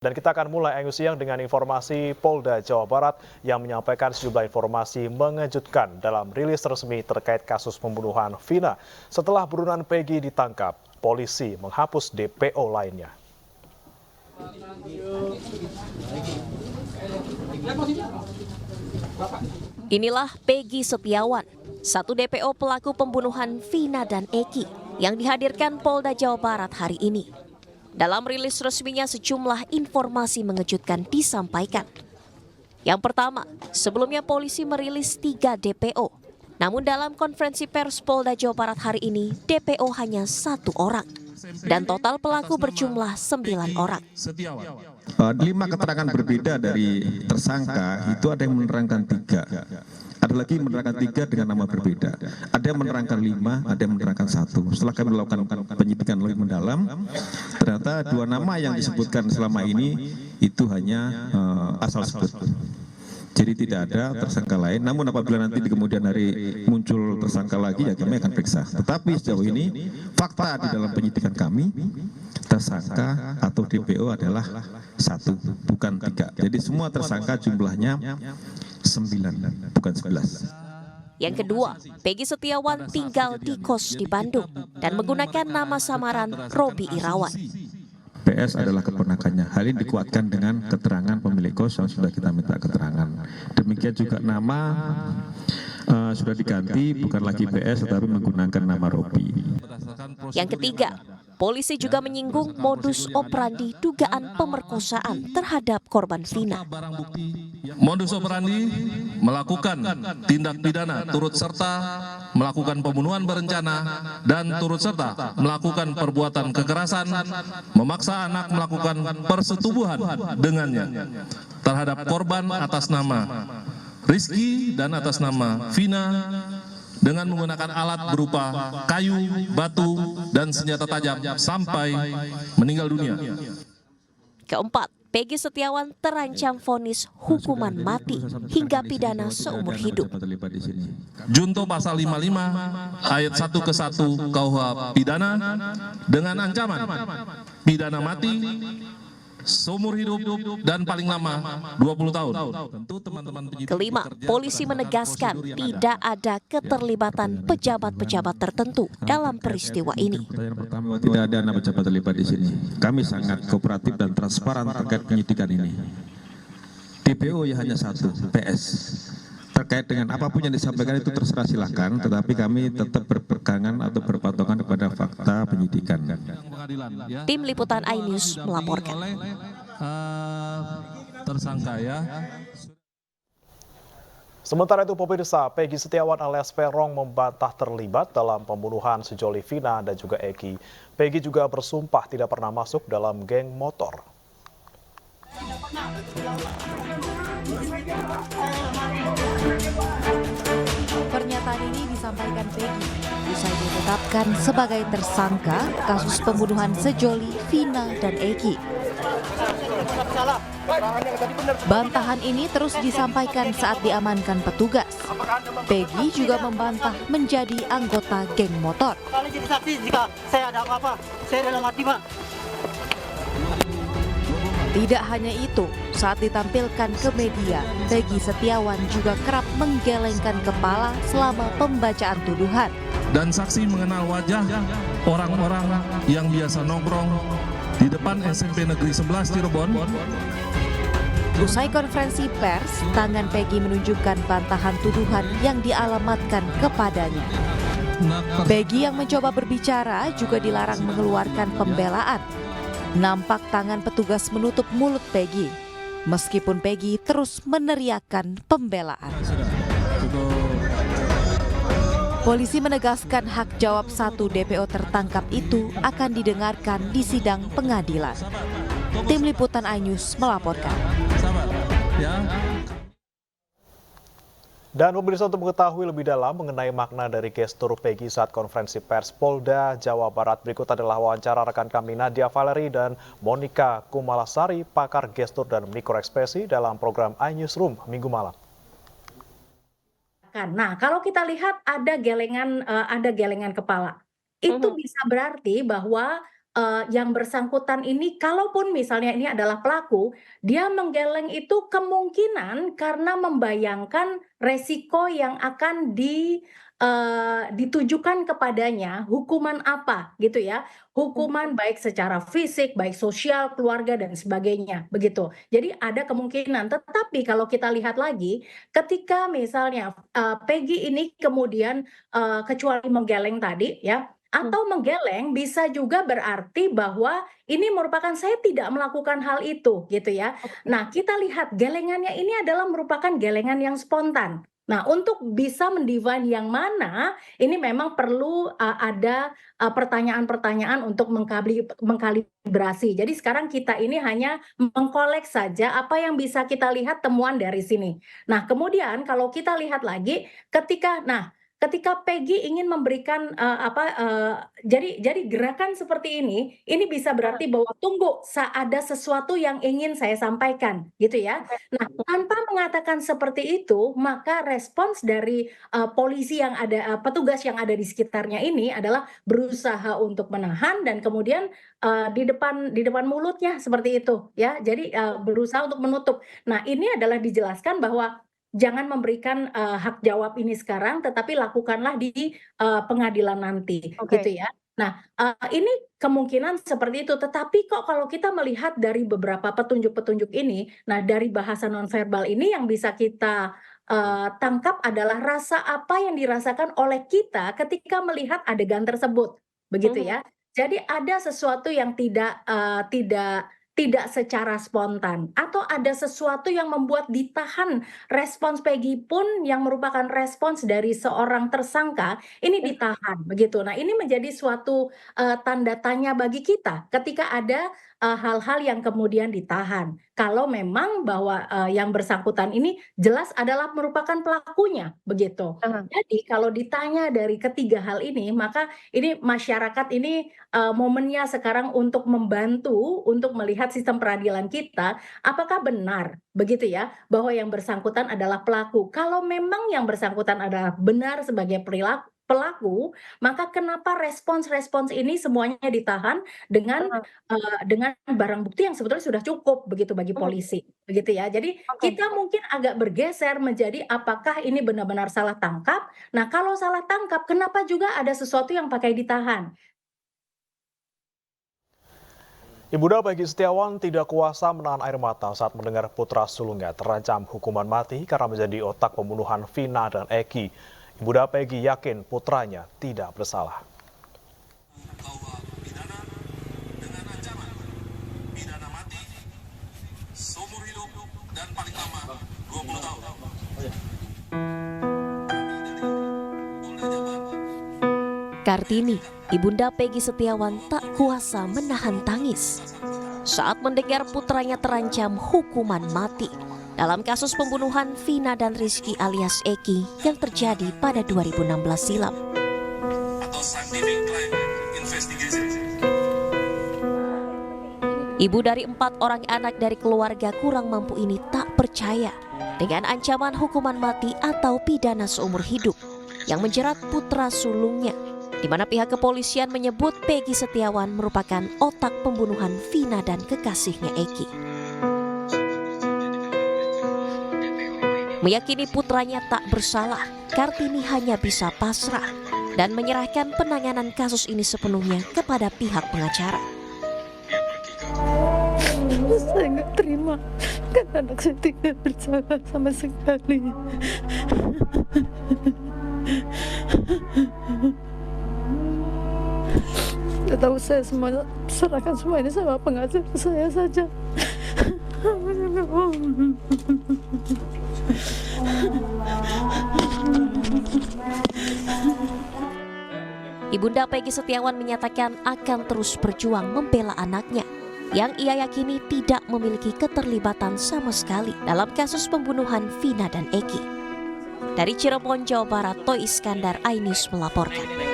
Dan kita akan mulai Ayu Siang dengan informasi Polda Jawa Barat yang menyampaikan sejumlah informasi mengejutkan dalam rilis resmi terkait kasus pembunuhan Vina. Setelah buronan Peggy ditangkap, polisi menghapus DPO lainnya. Inilah Peggy Setiawan, satu DPO pelaku pembunuhan Vina dan Eki yang dihadirkan Polda Jawa Barat hari ini. Dalam rilis resminya sejumlah informasi mengejutkan disampaikan. Yang pertama, sebelumnya polisi merilis 3 DPO. Namun dalam konferensi pers Polda Jawa Barat hari ini, DPO hanya 1 orang. Dan total pelaku berjumlah 9 orang. 5 keterangan berbeda dari tersangka itu ada yang menerangkan 3. Ada lagi menerangkan 3 dengan nama berbeda. Ada yang menerangkan 5, ada yang menerangkan 1. Setelah kami melakukan penyidikan lebih mendalam, ternyata 2 nama yang disebutkan selama ini itu hanya asal sebut. Jadi tidak ada tersangka lain. Namun apabila nanti di kemudian hari muncul tersangka lagi, ya kami akan periksa. Tetapi sejauh ini fakta di dalam penyidikan kami, tersangka atau DPO adalah 1, bukan 3. Jadi semua tersangka jumlahnya 9, bukan 11. Yang kedua, Peggy Setiawan tinggal di kos di Bandung dan menggunakan nama samaran Robi Irawan. PS adalah keponakannya. Hal ini dikuatkan dengan keterangan pemilik kos yang sudah kita minta keterangan. Demikian juga nama sudah diganti, bukan lagi PS tetapi menggunakan nama Robi. Yang ketiga, polisi juga menyinggung modus operandi dugaan pemerkosaan terhadap korban Vina. Modus operandi melakukan tindak pidana turut serta melakukan pembunuhan berencana dan turut serta melakukan perbuatan kekerasan, memaksa anak melakukan persetubuhan dengannya terhadap korban atas nama Rizky dan atas nama Vina dengan menggunakan alat berupa kayu, batu, dan senjata tajam sampai meninggal dunia. Keempat, Peggy Setiawan terancam vonis hukuman mati hingga pidana seumur hidup. Junto pasal 55 ayat 1 ke 1 KUH pidana dengan ancaman pidana mati seumur hidup dan paling lama 20 tahun. Kelima, polisi menegaskan tidak ada keterlibatan pejabat-pejabat tertentu dalam peristiwa ini. Tidak ada nama pejabat terlibat di sini. Kami sangat kooperatif dan transparan terkait penyidikan ini. DPO ya hanya 1, PS. Terkait dengan apapun yang disampaikan itu terserah silakan, tetapi kami tetap berpegangan atau berpatokan kepada fakta penyidikan. Tim Liputan iNews melaporkan. Tersangka ya. Sementara itu pemirsa, Peggy Setiawan alias Peron membantah terlibat dalam pembunuhan sejoli Vina dan juga Eki. Peggy juga bersumpah tidak pernah masuk dalam geng motor. Pernyataan ini disampaikan Peggy usai ditetapkan sebagai tersangka kasus pembunuhan sejoli Vina dan Eki. Bantahan ini terus disampaikan saat diamankan petugas. Peggy juga membantah menjadi anggota geng motor. Jadi saksi jika saya ada apa-apa, saya dalam hati, Pak. Tidak hanya itu, saat ditampilkan ke media, Peggy Setiawan juga kerap menggelengkan kepala selama pembacaan tuduhan. Dan saksi mengenal wajah orang-orang yang biasa nongkrong di depan SMP Negeri 11 Cirebon. Usai konferensi pers, tangan Peggy menunjukkan bantahan tuduhan yang dialamatkan kepadanya. Peggy yang mencoba berbicara juga dilarang mengeluarkan pembelaan. Nampak tangan petugas menutup mulut Peggy, meskipun Peggy terus meneriakkan pembelaan. Polisi menegaskan hak jawab 1 DPO tertangkap itu akan didengarkan di sidang pengadilan. Tim Liputan iNews melaporkan. Dan pemirsa, untuk mengetahui lebih dalam mengenai makna dari gestur Peggy saat konferensi pers Polda Jawa Barat, berikut adalah wawancara rekan kami Nadia Valeri dan Monica Kumalasari, pakar gestur dan mikroekspresi dalam program iNewsroom Minggu malam. Nah, kalau kita lihat ada gelengan kepala, itu bisa berarti bahwa yang bersangkutan ini kalaupun misalnya ini adalah pelaku, dia menggeleng itu kemungkinan karena membayangkan resiko yang akan ditujukan kepadanya, hukuman apa gitu ya. Hukuman baik secara fisik, baik sosial, keluarga dan sebagainya, begitu. Jadi ada kemungkinan, tetapi kalau kita lihat lagi ketika misalnya, Peggy ini kemudian, kecuali menggeleng tadi ya, atau menggeleng bisa juga berarti bahwa ini merupakan saya tidak melakukan hal itu gitu ya. Nah, kita lihat gelengannya ini adalah merupakan gelengan yang spontan. Nah, untuk bisa mendefine yang mana, ini memang perlu ada pertanyaan-pertanyaan untuk mengkalibrasi. Jadi sekarang kita ini hanya mengkolek saja apa yang bisa kita lihat temuan dari sini. Nah, kemudian kalau kita lihat lagi ketika Peggy ingin memberikan jadi gerakan seperti ini bisa berarti bahwa tunggu ada sesuatu yang ingin saya sampaikan gitu ya. Nah, tanpa mengatakan seperti itu, maka respons dari polisi yang ada, petugas yang ada di sekitarnya ini adalah berusaha untuk menahan dan kemudian di depan mulutnya seperti itu ya. Jadi berusaha untuk menutup. Nah, ini adalah dijelaskan bahwa jangan memberikan hak jawab ini sekarang, tetapi lakukanlah di pengadilan nanti, gitu ya. Nah, ini kemungkinan seperti itu. Tetapi kok kalau kita melihat dari beberapa petunjuk-petunjuk ini, nah dari bahasa nonverbal ini yang bisa kita tangkap adalah rasa apa yang dirasakan oleh kita ketika melihat adegan tersebut, begitu ya. Jadi ada sesuatu yang tidak secara spontan atau ada sesuatu yang membuat ditahan. Respons Peggy pun yang merupakan respons dari seorang tersangka ini ditahan begitu. Nah, ini menjadi suatu tanda tanya bagi kita ketika ada hal-hal yang kemudian ditahan. Kalau memang bahwa yang bersangkutan ini jelas adalah merupakan pelakunya begitu. Jadi kalau ditanya dari ketiga hal ini, maka ini masyarakat ini momennya sekarang untuk membantu untuk melihat sistem peradilan kita, apakah benar begitu ya bahwa yang bersangkutan adalah pelaku. Kalau memang yang bersangkutan adalah benar sebagai pelaku, maka kenapa respons-respons ini semuanya ditahan dengan barang bukti yang sebetulnya sudah cukup begitu bagi polisi, begitu ya. Jadi kita mungkin agak bergeser menjadi apakah ini benar-benar salah tangkap. Nah, kalau salah tangkap, kenapa juga ada sesuatu yang pakai ditahan? Ibunda Peggy Setiawan tidak kuasa menahan air mata saat mendengar putra sulungnya terancam hukuman mati karena menjadi otak pembunuhan Vina dan Eki. Ibunda Peggy yakin putranya tidak bersalah. Kartini, ibunda Peggy Setiawan tak kuasa menahan tangis saat mendengar putranya terancam hukuman mati dalam kasus pembunuhan Vina dan Rizky alias Eki yang terjadi pada 2016 silam. Ibu dari 4 orang anak dari keluarga kurang mampu ini tak percaya dengan ancaman hukuman mati atau pidana seumur hidup yang menjerat putra sulungnya, di mana pihak kepolisian menyebut Peggy Setiawan merupakan otak pembunuhan Vina dan kekasihnya Eki. Meyakini putranya tak bersalah, Kartini hanya bisa pasrah dan menyerahkan penanganan kasus ini sepenuhnya kepada pihak pengacara. Saya nggak terima karena anak saya tidak bersalah sama sekali. Tidak tahu, saya serahkan semua ini sama pengacara saya saja. Ibunda Peggy Setiawan menyatakan akan terus berjuang membela anaknya yang ia yakini tidak memiliki keterlibatan sama sekali dalam kasus pembunuhan Vina dan Eki. Dari Cirebon, Jawa Barat, Toy Iskandar, iNews melaporkan.